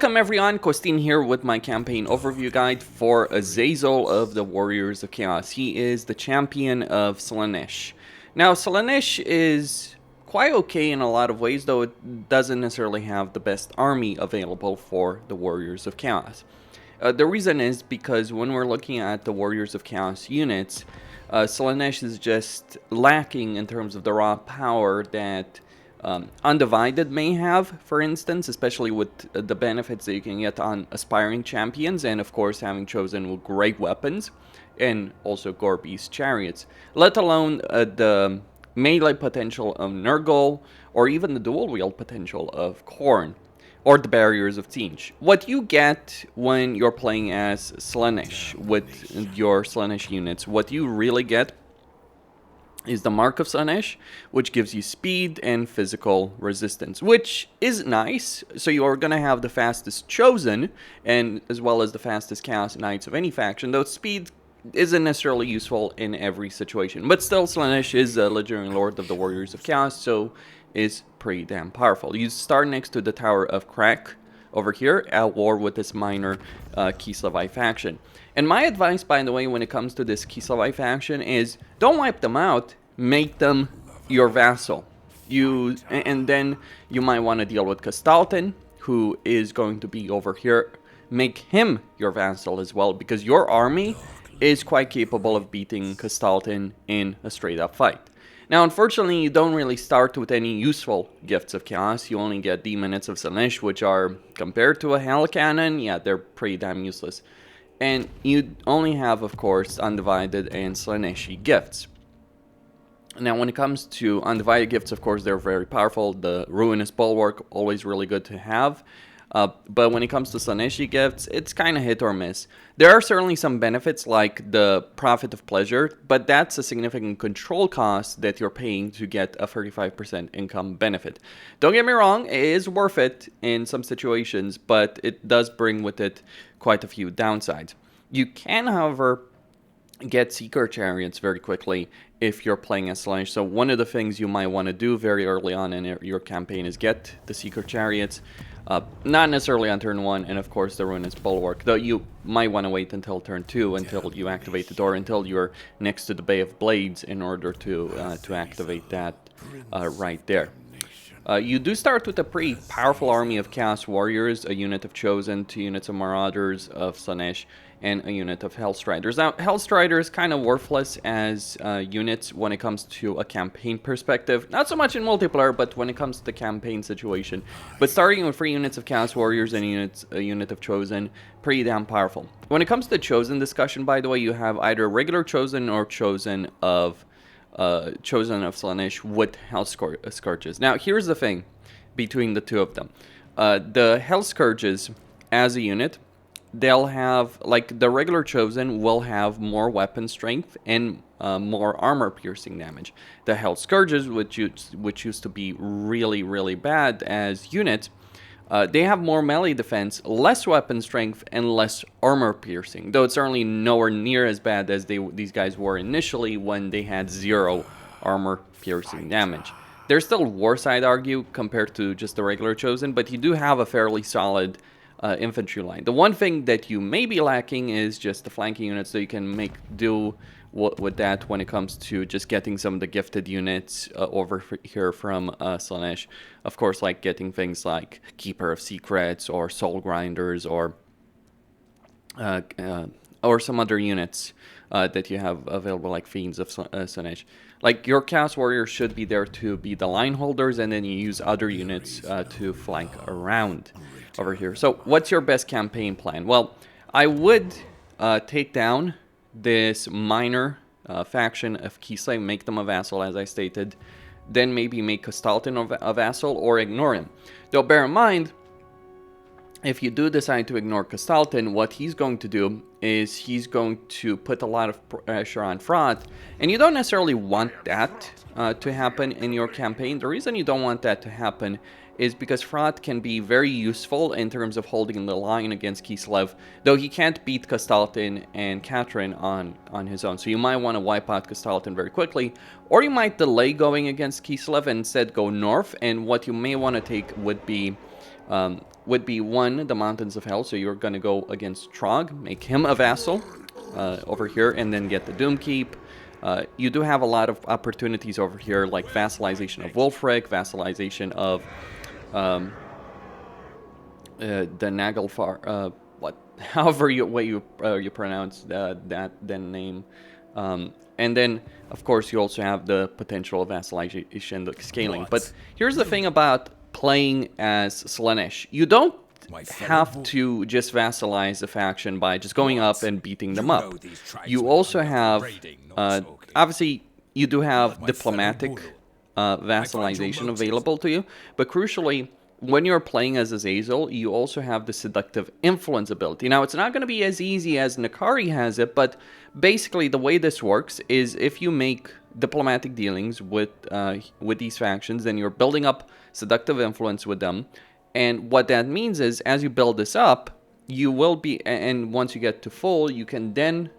Welcome everyone, Costin here with my campaign overview guide for Azazel of the Warriors of Chaos. He is the champion of Slaanesh. Now Slaanesh is quite okay in a lot of ways, though it doesn't necessarily have the best army available for the Warriors of Chaos. The reason is because when we're looking at the Warriors of Chaos units, Slaanesh is just lacking in terms of the raw power that Undivided may have, for instance, especially with the benefits that you can get on aspiring champions, and of course having chosen with great weapons, and also Gorby's chariots, let alone the melee potential of Nurgle, or even the dual wield potential of Khorne, or the barriers of Tzeentch. What you get when you're playing as Slaanesh with your Slaanesh units, what you really get is the Mark of Slaanesh, which gives you speed and physical resistance, which is nice. So you're going to have the fastest chosen, and as well as the fastest Chaos Knights of any faction, though speed isn't necessarily useful in every situation. But still, Slaanesh is a legendary lord of the Warriors of Chaos, so is pretty damn powerful. You start next to the Tower of Crix over here, at war with this minor Kislevi faction. And my advice, by the way, when it comes to this Kislevi faction is don't wipe them out, make them your vassal. And then you might want to deal with Kastaltin, who is going to be over here. Make him your vassal as well, because your army is quite capable of beating Kastaltin in a straight-up fight. Now, unfortunately, you don't really start with any useful gifts of chaos. You only get Demons of Slaanesh, which are, compared to a Hell Cannon, yeah, they're pretty damn useless. And you only have, of course, Undivided and Slaaneshi gifts. Now, when it comes to Undivided gifts, of course, they're very powerful. The Ruinous Bulwark, always really good to have. But when it comes to Slaaneshi gifts, it's kind of hit or miss. There are certainly some benefits like the Prophet of Pleasure, but that's a significant control cost that you're paying to get a 35% income benefit. Don't get me wrong, it is worth it in some situations, but it does bring with it quite a few downsides. You can, however, get Seeker Chariots very quickly if you're playing as Slaanesh. So one of the things you might want to do very early on in your campaign is get the Seeker Chariots. Not necessarily on turn 1, and of course the Ruinous Bulwark, though you might want to wait until turn 2 until you activate the door, until you're next to the Bay of Blades in order to activate that right there. You do start with a pretty powerful army of Chaos Warriors, a unit of Chosen, 2 units of Marauders of Slaanesh, and a unit of Hellstriders. Now, Hellstriders kind of worthless as units when it comes to a campaign perspective. Not so much in multiplayer, but when it comes to the campaign situation. But starting with 3 units of Chaos Warriors and a unit of Chosen, pretty damn powerful. When it comes to the Chosen discussion, by the way, you have either regular Chosen or Chosen of Slaanesh with Hell Scourges. Now, here's the thing between the two of them. The Hell Scourges, as a unit, they'll have, like, the regular Chosen will have more weapon strength and more armor piercing damage. The Hell Scourges, which used to be really, really bad as units, they have more melee defense, less weapon strength, and less armor piercing. Though it's certainly nowhere near as bad as these guys were initially when they had 0 armor piercing damage. They're still worse, I'd argue, compared to just the regular Chosen, but you do have a fairly solid infantry line. The one thing that you may be lacking is just the flanking units, so you can make do with that when it comes to just getting some of the gifted units over here from Slaanesh. Of course, like getting things like Keeper of Secrets or Soul Grinders or some other units that you have available, like Fiends of Slaanesh. Like, your Chaos Warriors should be there to be the line holders, and then you use other units to flank around over here. So what's your best campaign plan? Well, I would take down this minor faction of Kislev, make them a vassal, as I stated, then maybe make Kastaltin a vassal or ignore him. Though bear in mind, if you do decide to ignore Kastaltin, what he's going to do is he's going to put a lot of pressure on Fraud, and you don't necessarily want that to happen in your campaign. The reason you don't want that to happen is because Fraud can be very useful in terms of holding the line against Kislev, though he can't beat Kastaltin and Catherine on his own. So you might want to wipe out Kastaltin very quickly, or you might delay going against Kislev and instead go north, and what you may want to take would be would be one, the Mountains of Hell. So you're going to go against Trog, make him a vassal over here, and then get the Doom Keep. You do have a lot of opportunities over here, like vassalization of Wulfric, vassalization of the Naglfar, however you pronounce that name. And then, of course, you also have the potential of vassalization, the scaling. But here's the thing about playing as Slaanesh. You don't have to just vassalize the faction by just going up and beating them up. You also have, obviously, you do have diplomatic vassalization available to you, but crucially, when you're playing as Azazel, you also have the Seductive Influence ability. Now, it's not going to be as easy as Nakari has it, but basically the way this works is if you make diplomatic dealings with these factions, then you're building up Seductive Influence with them. And what that means is, as you build this up, you will be, and once you get to full, you can then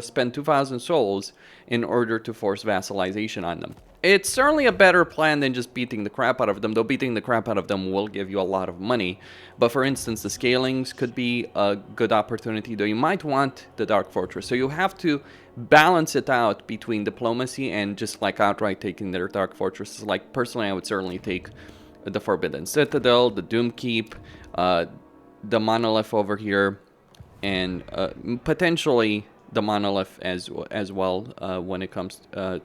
spend 2,000 souls in order to force vassalization on them. It's certainly a better plan than just beating the crap out of them, though beating the crap out of them will give you a lot of money. But for instance, the scalings could be a good opportunity, though you might want the Dark Fortress. So you have to balance it out between diplomacy and just like outright taking their Dark Fortresses. Like personally, I would certainly take the Forbidden Citadel, the Doom Keep, the Monolith over here, and potentially the Monolith as well when it comes to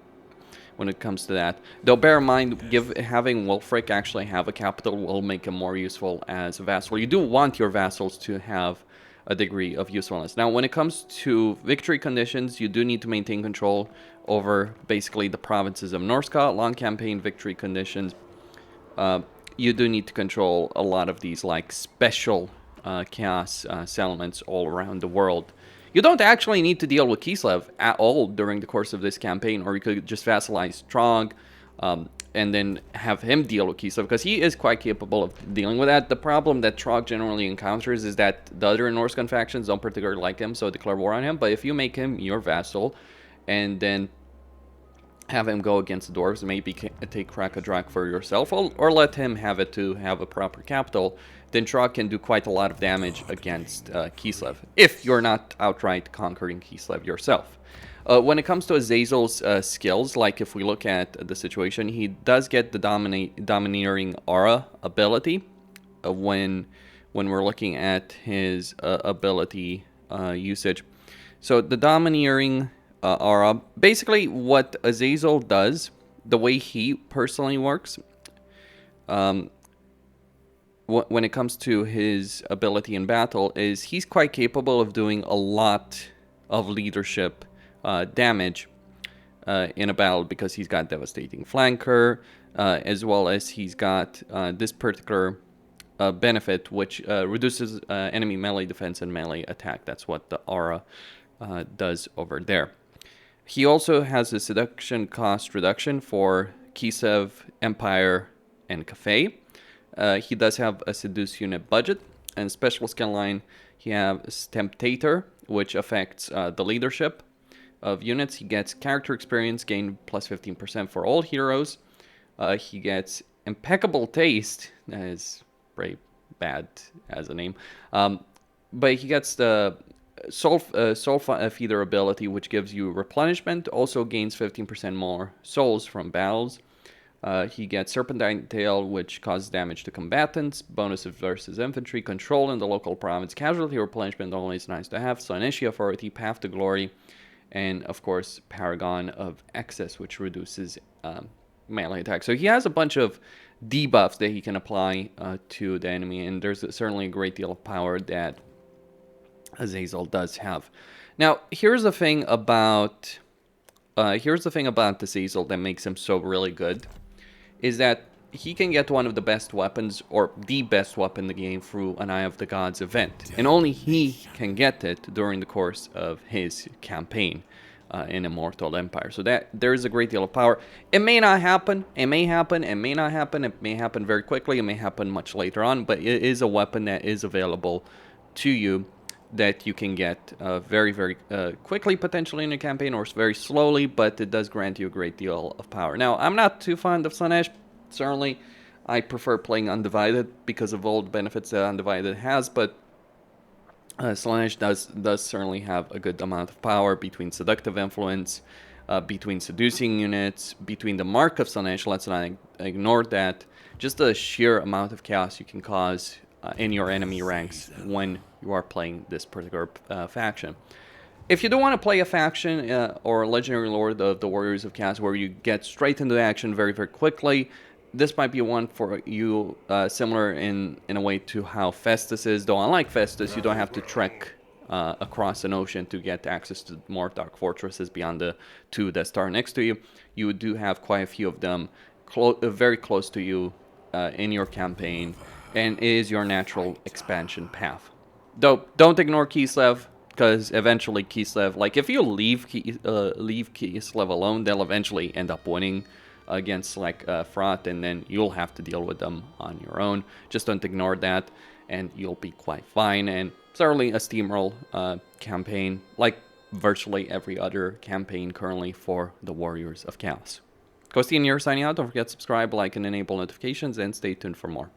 that. Though bear in mind, having Wulfric actually have a capital will make him more useful as a vassal. You do want your vassals to have a degree of usefulness. Now, when it comes to victory conditions, you do need to maintain control over basically the provinces of Norska. Long campaign victory conditions, you do need to control a lot of these like special chaos settlements all around the world. You don't actually need to deal with Kislev at all during the course of this campaign, or you could just vassalize Trog and then have him deal with Kislev, because he is quite capable of dealing with that. The problem that Trog generally encounters is that the other Norscan factions don't particularly like him, so declare war on him. But if you make him your vassal and then have him go against the dwarves, maybe take Krakadrak for yourself, or let him have it to have a proper capital, then Trog can do quite a lot of damage against Kislev, if you're not outright conquering Kislev yourself. When it comes to Azazel's skills, like if we look at the situation, he does get the Domineering Aura ability when we're looking at his ability usage. So the Domineering Aura, basically what Azazel does, the way he personally works, when it comes to his ability in battle, is he's quite capable of doing a lot of leadership damage in a battle, because he's got Devastating Flanker, as well as he's got this particular benefit, which reduces enemy melee defense and melee attack. That's what the aura does over there. He also has a seduction cost reduction for Kislev, Empire, and Cafe. He does have a seduce unit budget, and special skill line, he has Temptator, which affects the leadership of units. He gets character experience gain plus 15% for all heroes. He gets Impeccable Taste, that is very bad as a name, but he gets the Soul Feeder ability, which gives you replenishment, also gains 15% more souls from battles. He gets Serpentine Tail, which causes damage to combatants, bonuses versus infantry, control in the local province, casualty replenishment, always nice to have, Slaaneshi Authority, Path to Glory, and of course Paragon of Excess, which reduces melee attack. So he has a bunch of debuffs that he can apply to the enemy, and there's certainly a great deal of power that Azazel does have. Now, here's the thing about Azazel that makes him so really good, is that he can get one of the best weapons, or the best weapon in the game, through an Eye of the Gods event, and only he can get it during the course of his campaign in Immortal Empire. So that there is a great deal of power. It may not happen, it may happen, it may not happen, it may happen very quickly, it may happen much later on, but it is a weapon that is available to you that you can get very, very quickly, potentially in a campaign, or very slowly, but it does grant you a great deal of power. Now, I'm not too fond of Slaanesh, certainly. I prefer playing Undivided because of all the benefits that Undivided has, but Slaanesh does certainly have a good amount of power between Seductive Influence, between seducing units, between the Mark of Slaanesh. Let's not ignore that. Just the sheer amount of chaos you can cause in your enemy ranks when you are playing this particular faction. If you don't want to play a faction or Legendary Lord of the Warriors of Chaos where you get straight into the action very, very quickly, this might be one for you, similar in a way to how Festus is. Though unlike Festus, you don't have to trek across an ocean to get access to more dark fortresses beyond the two that start next to you. You do have quite a few of them very close to you in your campaign, and is your natural expansion path. Though, don't ignore Kislev, because eventually Kislev, like if you leave Kislev alone, they'll eventually end up winning against like Fraught, and then you'll have to deal with them on your own. Just don't ignore that, and you'll be quite fine. And certainly a steamroll campaign, like virtually every other campaign currently for the Warriors of Chaos. Kostine here signing out. Don't forget to subscribe, like, and enable notifications, and stay tuned for more.